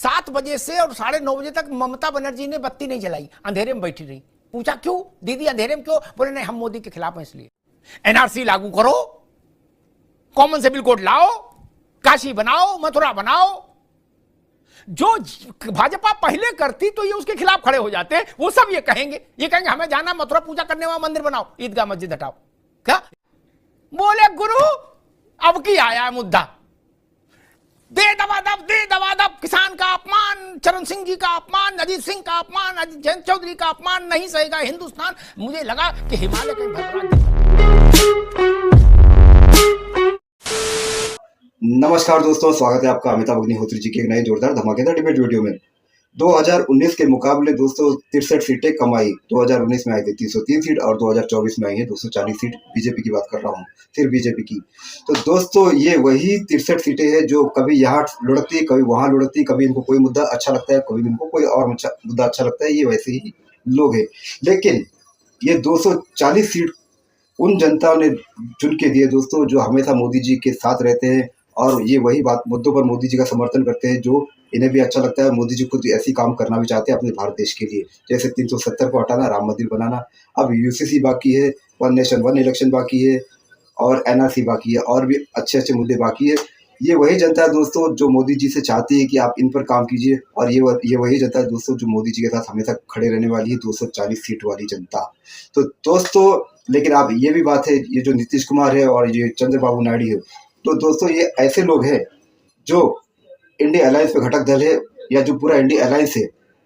7 बजे से और 9:30 तक ममता बनर्जी ने बत्ती नहीं जलाई, अंधेरे में बैठी रही। पूछा क्यों दीदी अंधेरे में क्यों? बोले नहीं हम मोदी के खिलाफ हैं इसलिए। एनआरसी लागू करो, कॉमन सिविल कोड लाओ, काशी बनाओ, मथुरा बनाओ। जो भाजपा पहले करती तो ये उसके खिलाफ खड़े हो जाते हैं। वो सब ये कहेंगे हमें जाना मथुरा पूजा करने, वहां मंदिर बनाओ, ईदगाह मस्जिद हटाओ। क्या बोले गुरु? अब की आया मुद्दा, दे दबादब, किसान का अपमान, चरण सिंह जी का अपमान, अजीत सिंह का अपमान, जयंत चौधरी का अपमान नहीं सहेगा हिंदुस्तान। मुझे लगा कि हिमालय के नमस्कार दोस्तों, स्वागत है आपका अमिताभ अग्निहोत्री जी की एक नई जोरदार धमाकेदार डिबेट वीडियो में। 2019 के मुकाबले दोस्तों 63 सीटें कम आई। 2019 में आई थी 303 सीट और 2024 में आई है 240 सीट। बीजेपी की बात कर रहा हूँ, सिर्फ बीजेपी की। तो दोस्तों ये वही 63 सीटें हैं जो कभी यहाँ लुढ़कती, कभी वहां लुढ़कती, कभी इनको कोई मुद्दा अच्छा लगता है, कभी इनको कोई और मुद्दा अच्छा लगता है। ये वैसे ही लोग हैं। लेकिन ये 240 सीट उन जनता ने चुन के दिए दोस्तों जो हमेशा मोदी जी के साथ रहते हैं और ये वही बात मुद्दों पर मोदी जी का समर्थन करते हैं जो इन्हें भी अच्छा लगता है। मोदी जी खुद ऐसी काम करना भी चाहते हैं अपने भारत देश के लिए, जैसे 370 को हटाना, राम मंदिर बनाना, अब यूसीसी बाकी है, वन नेशन वन इलेक्शन बाकी है और एनआरसी बाकी है और भी अच्छे अच्छे मुद्दे बाकी है। ये वही जनता है दोस्तों जो मोदी जी से चाहती है कि आप इन पर काम कीजिए और ये वही जनता है दोस्तों जो मोदी जी के साथ हमेशा खड़े रहने वाली है, 240 सीट वाली जनता। तो दोस्तों लेकिन आप ये भी बात है, ये जो नीतीश कुमार है और ये चंद्रबाबू नायडू है, तो दोस्तों ये ऐसे लोग हैं जो इंडिया अलायंस पे घटक दल है या जो पूरा इंडिया अलायंस है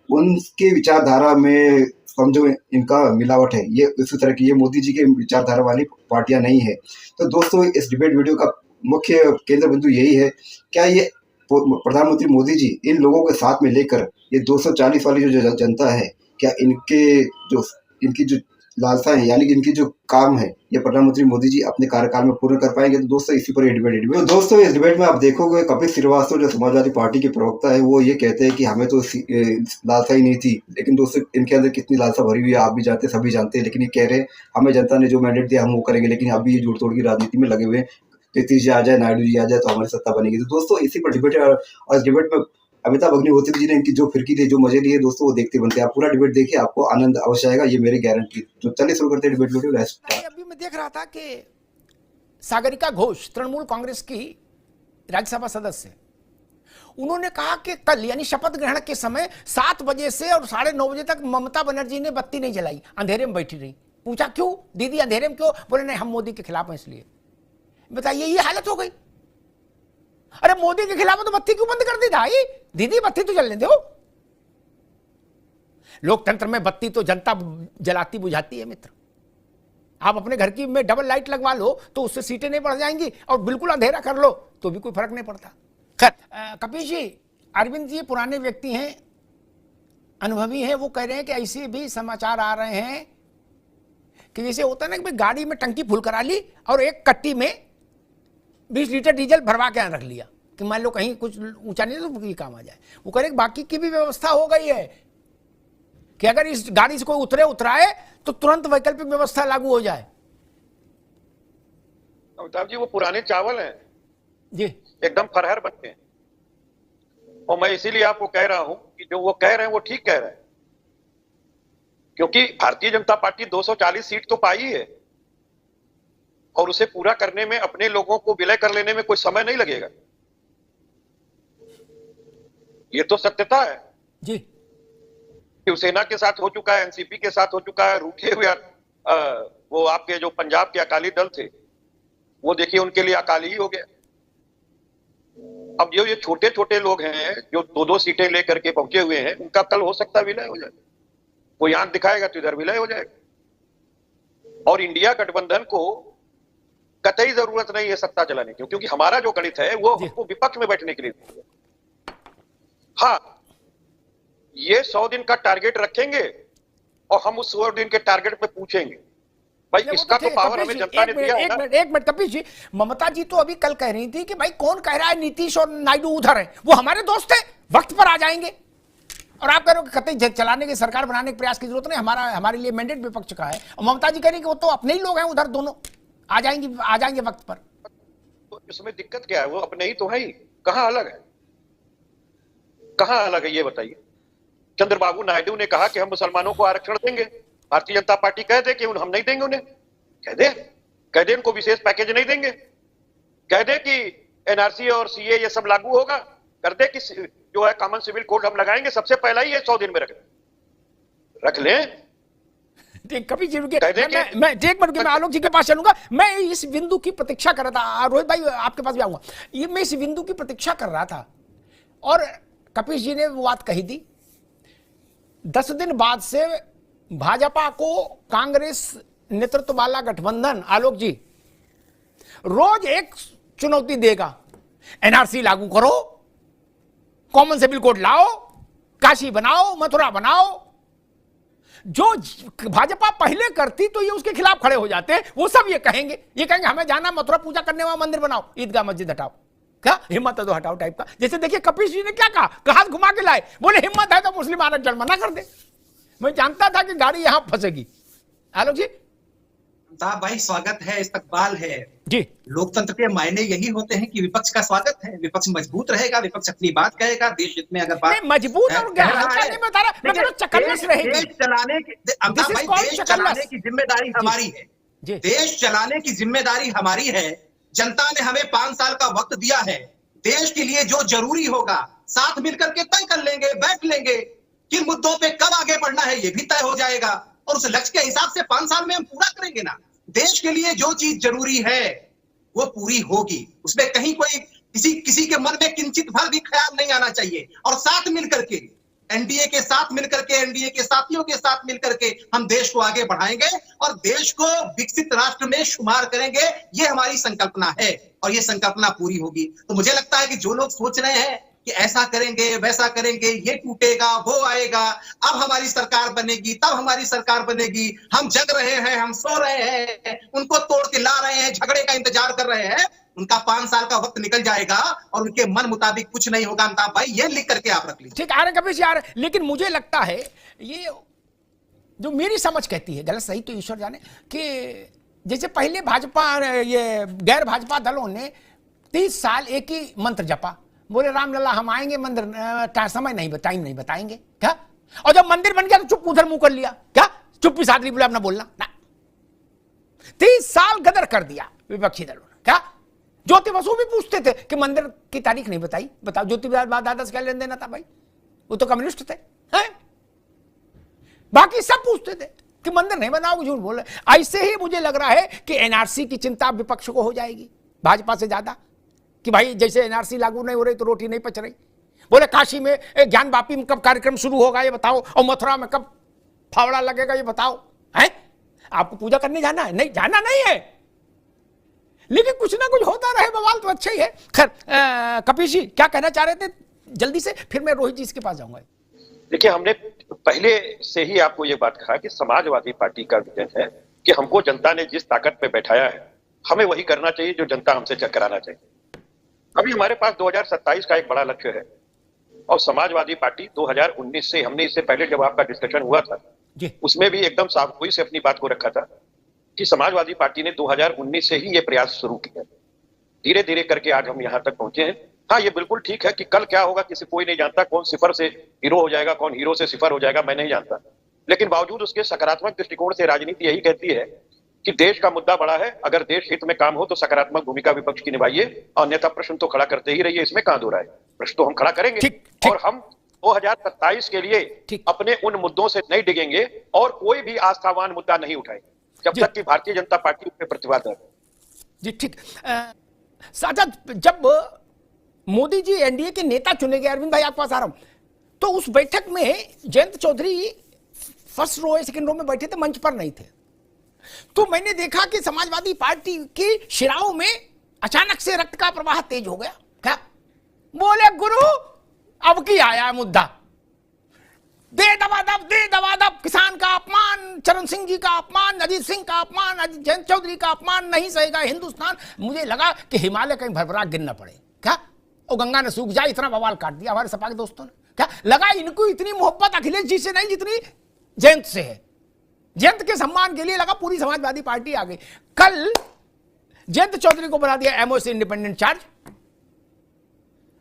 उनके विचारधारा में समझो इनका मिलावट है। ये इसी तरह की ये मोदी जी के विचारधारा वाली पार्टियां नहीं है। तो दोस्तों इस डिबेट वीडियो का मुख्य केंद्र बिंदु यही है, क्या ये प्रधानमंत्री मोदी जी इन लोगों के साथ में लेकर ये 240 वाली जो जनता है, क्या इनकी जो लालसा है यानी कि इनकी जो काम है ये प्रधानमंत्री मोदी जी अपने कार्यकाल में पूर्ण कर पाएंगे? तो दोस्तों इसी पर ये डिबेट तो दोस्तों इस डिबेट में आप देखोगे कपिल श्रीवास्तव जो समाजवादी पार्टी के प्रवक्ता है वो ये कहते हैं कि हमें तो लालसा ही नहीं थी। लेकिन दोस्तों इनके अंदर कितनी लालसा भरी हुई है आप भी जानते हैं, सभी जानते हैं। लेकिन ये कह रहे हैं हमें जनता ने जो मैंडेट दिया हम वो करेंगे, लेकिन अभी ये जोड़ तोड़ की राजनीति में लगे हुए हैं। नीतीश जी आ जाए, नायडू जी आ जाए तो हमारी सत्ता बनेगी। तो दोस्तों इसी पर डिबेट है और इस डिबेट में अमिताभ अग्निहोत्री जी ने इनकी जो फिरकी थी, जो मजे लिए दोस्तों वो देखते बनते हैं। आप पूरा डिबेट देखिए, आपको आनंद अवश्य आएगा, ये मेरी गारंटी। तो चलिए शुरू करते हैं डिबेट वीडियो। अभी मैं देख रहा था कि सागरिका घोष तृणमूल कांग्रेस की राज्यसभा सदस्य, उन्होंने कहा कि कल यानी शपथ ग्रहण के समय 7 बजे से और 9:30 तक ममता बनर्जी ने बत्ती नहीं जलाई, अंधेरे में बैठी रही। पूछा क्यों दीदी अंधेरे में क्यों? बोले नहीं हम मोदी के खिलाफ हैं इसलिए। बताइए ये हालत हो गई। अरे मोदी के खिलाफ तो बत्ती क्यों बंद कर दी भाई? दीदी बत्ती तो जलने दो। लोकतंत्र में बत्ती तो जनता जलाती बुझाती है मित्र। आप अपने घर की में डबल लाइट लगवा लो तो उससे सीटें नहीं बढ़ जाएंगी और बिल्कुल अंधेरा कर लो तो भी कोई फर्क नहीं पड़ता। खैर कपिल जी, अरविंद जी पुराने व्यक्ति हैं, अनुभवी हैं, वो कह रहे हैं कि ऐसे भी समाचार आ रहे हैं कि जैसे होता है ना कि भाई गाड़ी में टंकी फुल करा ली और एक कट्टी में 20 लीटर डीजल भरवा के रख लिया कि मान लो कहीं कुछ ऊंचा नहीं तो काम आ जाए। वो कह रहे बाकी की भी व्यवस्था हो गई है कि अगर इस गाड़ी से कोई उतराए तो तुरंत वैकल्पिक व्यवस्था लागू हो जाए। अमिताभ जी वो पुराने चावल हैं जी, एकदम फरहर बनते हैं। और मैं इसीलिए आपको कह रहा हूं कि जो वो कह रहे हैं वो ठीक कह रहे हैं, क्योंकि भारतीय जनता पार्टी 240 सीट तो पाई है और उसे पूरा करने में अपने लोगों को विलय कर लेने में कोई समय नहीं लगेगा। ये तो सत्यता है जी। शिवसेना के साथ हो चुका है, एनसीपी के साथ हो चुका है, रूठे हुए वो आपके जो पंजाब के अकाली दल थे वो देखिए उनके लिए अकाली ही हो गया। अब जो ये छोटे छोटे लोग हैं जो 2-2 सीटें लेकर के पहुंचे हुए हैं, उनका कल हो सकता है विलय हो जाए। कोई आंख दिखाएगा तो इधर विलय हो जाएगा। और इंडिया गठबंधन को कतई जरूरत नहीं है सत्ता चलाने की, क्योंकि हमारा जो गणित है वो हमको विपक्ष में बैठने के लिए। हाँ, ये 100 दिन का टारगेट रखेंगे और हम उस 100 दिन के टारगेट पे पूछेंगे भाई इसका तो पावर हमें जनता ने दिया है ना। एक मिनट कपिल जी, ममता जी तो अभी कल कह रही थी कि भाई कौन कह रहा है नीतीश और नायडू उधर है, वो हमारे दोस्त है, वक्त पर आ जाएंगे। और आप कह रहे हो कि कतई चलाने की सरकार बनाने के प्रयास की जरूरत नहीं, हमारे लिए मैंडेट विपक्ष का है। और ममता जी कह रही कि वो तो अपने ही लोग हैं उधर, दोनों आ जाएंगे वक्त पर। तो इसमें दिक्कत क्या है? वो अपने ही तो है ही, कहां अलग है? कहां अलग है ये बताइए। चंद्रबाबू नायडू ने कहा कि हम मुसलमानों को आरक्षण देंगे, भारतीय जनता पार्टी कह दे कि हम नहीं देंगे उन्हें, कह दे उनको विशेष पैकेज नहीं देंगे, कह दे कि एनआरसी और सीए ये सब लागू होगा, कर दे कि जो है कॉमन सिविल कोड हम लगाएंगे सबसे पहला ही 100 दिन में रख लें। कभी जी रुकिए, मैं एक मिनट मैं आलोक जी के पास चलूंगा। मैं इस बिंदु की प्रतीक्षा कर रहा था, रोहित भाई आपके पास भी आऊंगा। ये मैं इस बिंदु की प्रतीक्षा कर रहा था और कपिश जी ने वो बात कही थी, 10 दिन बाद से भाजपा को कांग्रेस नेतृत्व वाला गठबंधन, आलोक जी, रोज एक चुनौती देगा। एनआरसी लागू करो, कॉमन सिविल कोड लाओ, काशी बनाओ, मथुरा बनाओ। जो भाजपा पहले करती तो ये उसके खिलाफ खड़े हो जाते, वो सब ये कहेंगे हमें जाना मथुरा पूजा करने वाला मंदिर बनाओ, ईदगाह मस्जिद हटाओ, क्या हिम्मत है तो हटाओ टाइप का। जैसे देखिए कपिश जी ने क्या कहा, हाथ घुमा के लाए, बोले हिम्मत है तो मुस्लिम आरक्षण मना कर दे। मैं जानता था कि गाड़ी यहां फंसेगी। आलोक जी। साहब भाई स्वागत है, इस्तकबाल है जी। लोकतंत्र के मायने यही होते हैं कि विपक्ष का स्वागत है, विपक्ष मजबूत रहेगा, विपक्ष अपनी बात कहेगा, देश हित में अगर बात मजबूत और नहीं बता रहा, मैं तो चकन्नस रहेगी। देश चलाने की देश चलाने की जिम्मेदारी हमारी है, देश चलाने की जिम्मेदारी हमारी है। जनता ने हमें 5 साल का वक्त दिया है, देश के लिए जो जरूरी होगा साथ मिलकर के तय कर लेंगे, बैठ लेंगे, किन मुद्दों पे कब आगे बढ़ना है ये भी तय हो जाएगा और उस लक्ष्य के हिसाब से 5 साल में हम पूरा करेंगे ना। देश के लिए जो चीज जरूरी है वो पूरी होगी, उसमें कहीं कोई किसी के मन में किंचित भर भी ख्याल नहीं आना चाहिए। और साथ मिलकर के एनडीए के साथ मिलकर के, एनडीए के साथियों के साथ मिलकर के हम देश को आगे बढ़ाएंगे और देश को विकसित राष्ट्र में शुमार करेंगे, ये हमारी संकल्पना है और ये संकल्पना पूरी होगी। तो मुझे लगता है कि जो लोग सोच रहे हैं कि ऐसा करेंगे वैसा करेंगे, ये टूटेगा वो आएगा, अब हमारी सरकार बनेगी तब हमारी सरकार बनेगी, हम जग रहे हैं, हम सो रहे हैं, उनको तोड़ के ला रहे हैं, झगड़े का इंतजार कर रहे हैं, उनका 5 साल का वक्त निकल जाएगा और उनके मन मुताबिक कुछ नहीं होगा। अमिताभ भाई ये लिख करके आप रख लीजिए। ठीक आ रहे कभी यार, लेकिन मुझे लगता है ये जो मेरी समझ कहती है, गलत सही तो ईश्वर जाने, कि जैसे पहले भाजपा ये गैर भाजपा दलों ने 30 साल एक ही मंत्र जपा, बोले रामलला हम आएंगे मंदिर, समय नहीं टाइम नहीं बताएंगे क्या, और जब मंदिर बन गया तो चुप उधर मुंह कर लिया, क्या चुप्पी साध ली, बोले अपना बोलना ना। 30 साल गदर कर दिया विपक्षी दलों ने, क्या ज्योति बसु भी पूछते थे कि मंदिर की तारीख नहीं बताई, बताओ ज्योति दादा से क्या लेन देना था भाई, वो तो कम्युनिस्ट थे, हैं? बाकी सब पूछते थे कि मंदिर नहीं बनाओगे, झूठ बोल रहे। ऐसे ही मुझे लग रहा है कि एनआरसी की चिंता विपक्ष को हो जाएगी भाजपा से ज्यादा, कि भाई जैसे एनआरसी लागू नहीं हो रही तो रोटी नहीं पच रही। बोले काशी में ज्ञान वापी में कब कार्यक्रम शुरू होगा ये बताओ, और मथुरा में कब फावड़ा लगेगा ये बताओ, हैं? आपको पूजा करने जाना है? नहीं जाना नहीं है, लेकिन कुछ ना कुछ होता रहे बवाल तो अच्छा ही है। खैर कपिश जी क्या कहना चाह रहे थे जल्दी से, फिर मैं रोहित जी इसके पास जाऊंगा। देखिए हमने पहले से ही आपको ये बात कहा कि समाजवादी पार्टी का विजन है कि हमको जनता ने जिस ताकत पे बैठाया है हमें वही करना चाहिए जो जनता हमसे कराना चाहिए। अभी हमारे पास 2027 का एक बड़ा लक्ष्य है और समाजवादी पार्टी 2019 से, हमने इससे पहले जब आपका डिस्कशन हुआ था उसमें भी एकदम सावधानी से अपनी बात को रखा था कि समाजवादी पार्टी ने 2019 से ही ये प्रयास शुरू किया, धीरे धीरे करके आज हम यहाँ तक पहुंचे हैं। हाँ ये बिल्कुल ठीक है कि कल क्या होगा कोई नहीं जानता, कौन सिफर से हीरो हो जाएगा, कौन हीरो से सिफर हो जाएगा मैं नहीं जानता, लेकिन बावजूद उसके सकारात्मक दृष्टिकोण से राजनीति यही कहती है कि देश का मुद्दा बड़ा है, अगर देश हित में काम हो तो सकारात्मक भूमिका विपक्ष की निभाइए, अन्यथा प्रश्न तो खड़ा करते ही रहिए, इसमें कहां दो राय, प्रश्न तो हम खड़ा करेंगे और हम 2027 के लिए अपने उन मुद्दों से नहीं डिगेंगे और कोई भी आस्थावान मुद्दा नहीं उठाएंगे जब तक कि भारतीय जनता पार्टी उस पर प्रतिवाद है। जी ठीक। साझा जब मोदी जी एनडीए के नेता चुने गए, अरविंद भाई आपके पास आ रहा हूं, तो उस बैठक में Jayant Chaudhary first row second row में बैठे थे, मंच पर नहीं थे। तो मैंने देखा कि समाजवादी पार्टी की शिराओं में अचानक से रक्त का प्रवाह तेज हो गया। क्या बोले गुरु अब की आया मुद्दा, दे दबादब, किसान का अपमान, चरण सिंह जी का अपमान, अजीत सिंह का अपमान, जयंत चौधरी का अपमान नहीं सहेगा हिंदुस्तान। मुझे लगा कि हिमालय कहीं भरभरा गिरना पड़े, क्या और गंगा ने सूख जाए, इतना बवाल काट दिया हमारे सपा के दोस्तों ने। क्या लगा इनको इतनी मोहब्बत अखिलेश जी से नहीं जितनी जयंत से है, जयंत के सम्मान के लिए लगा पूरी समाजवादी पार्टी आ गई। कल जयंत चौधरी को बना दिया एमओ से इंडिपेंडेंट चार्ज,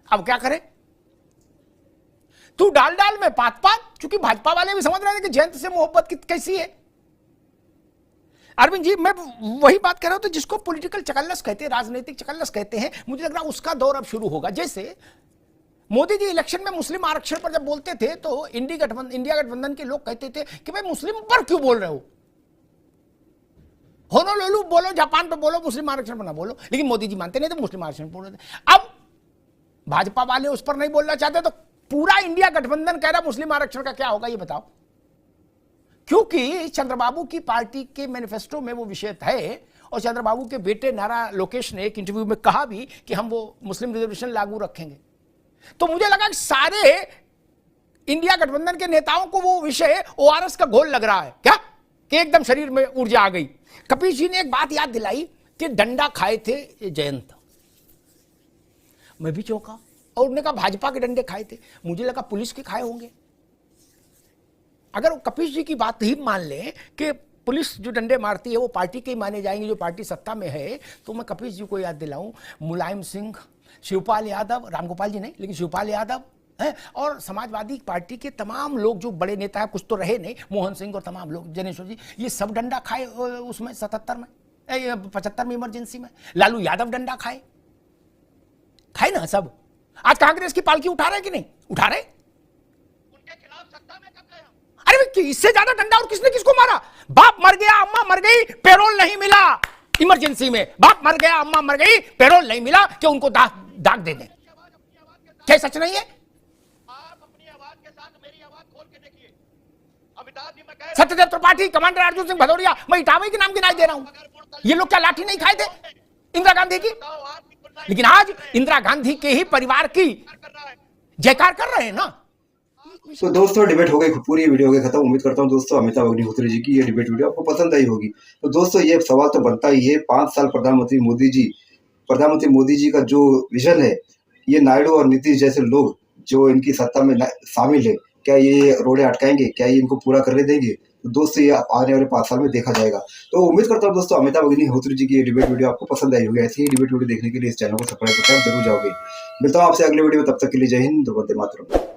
अब क्या करें? तू डाल डाल में पात पात, क्योंकि भाजपा वाले भी समझ रहे हैं कि जयंत से मोहब्बत कैसी है। अरविंद जी, मैं वही बात कर रहा हूं, तो जिसको पॉलिटिकल चकल्लस कहते हैं, राजनीतिक चकल्लस कहते हैं, मुझे लग रहा है उसका दौर अब शुरू होगा। जैसे मोदी जी इलेक्शन में मुस्लिम आरक्षण पर जब बोलते थे तो इंडिया गठबंधन के लोग कहते थे कि भाई मुस्लिम पर क्यों बोल रहे हो, होनोलुलु बोलो, जापान पे बोलो, मुस्लिम आरक्षण पर ना बोलो। लेकिन मोदी जी मानते नहीं थे, मुस्लिम आरक्षण बोल रहे थे। अब भाजपा वाले उस पर नहीं बोलना चाहते, तो पूरा इंडिया गठबंधन कह रहा मुस्लिम आरक्षण का क्या होगा, ये बताओ। क्योंकि चंद्रबाबू की पार्टी के मैनिफेस्टो में वो विषय है, और चंद्रबाबू के बेटे नारा लोकेश ने एक इंटरव्यू में कहा भी कि हम वो मुस्लिम रिजर्वेशन लागू रखेंगे। तो मुझे लगा कि सारे इंडिया गठबंधन के नेताओं को वो विषय ओआरएस का घोल लग रहा है क्या, कि एकदम शरीर में ऊर्जा आ गई। कपिल जी ने एक बात याद दिलाई कि डंडा खाए थे जयंत, मैं भी चौंका, और उन्होंने कहा भाजपा के डंडे खाए थे, मुझे लगा पुलिस के खाए होंगे। अगर कपिल जी की बात ही मान लें कि पुलिस जो डंडे मारती है वो पार्टी के ही माने जाएंगे जो पार्टी सत्ता में है, तो मैं कपिल जी को याद दिलाऊं, मुलायम सिंह, शिवपाल यादव, रामगोपाल जी नहीं लेकिन शिवपाल यादव है, और समाजवादी पार्टी के तमाम लोग जो बड़े नेता है, कुछ तो रहे नहीं, मोहन सिंह और तमाम लोग, जनेश्वर जी, ये सब डंडा खाए उसमें 77 में 75 में इमरजेंसी में। लालू यादव डंडा खाए ना सब। आज कांग्रेस की पालकी उठा रहे कि नहीं उठा रहे, उनके खिलाफ सत्ता में कब गए हम? अरे भाई इससे ज्यादा डंडा और किसने किसको मारा। बाप मर गया, अम्मा मर गई, पेरोल नहीं मिला इमरजेंसी में, बाप मर गया, अम्मा मर गई, पेरोल नहीं मिला कि उनको दाग दे दें। क्या सच नहीं है? आप अपनी आवाज के साथ मेरी आवाज खोल के देखिए। अमिताभ जी, मैं कह सत्यदेव त्रिपाठी, कमांडर अर्जुन सिंह भदौरिया, मैं इटावे के नाम गिनाई दे रहा हूं। ये लोग क्या लाठी नहीं खाए थे इंदिरा गांधी की? लेकिन आज इंदिरा गांधी के ही परिवार की जयकार कर रहे हैं ना। तो दोस्तों डिबेट हो गई, पूरी वीडियो हो गई खत्म। उम्मीद करता हूं दोस्तों अमिताभ अग्निहोत्री जी की ये डिबेट वीडियो आपको पसंद आई होगी। तो दोस्तों ये सवाल तो बनता ही है, 5 साल प्रधानमंत्री मोदी जी का जो विजन है, ये नायडू और नीतीश जैसे लोग जो इनकी सत्ता में शामिल है, क्या ये रोड़े अटकाएंगे, क्या ये इनको पूरा करने देंगे? तो दोस्तों ये आने वाले 5 साल में देखा जाएगा। तो उम्मीद करता हूँ दोस्तों अमिताभ अग्निहोत्री जी की ये डिबेट वीडियो आपको पसंद आई होगी। ऐसी ही डिबेट वीडियो देखने के लिए इस चैनल को सब्सक्राइब करके आप जरूर जाओगे। मिलता हूँ आपसे अगले वीडियो में, तब तक के लिए जय हिंद, वंदे मातरम।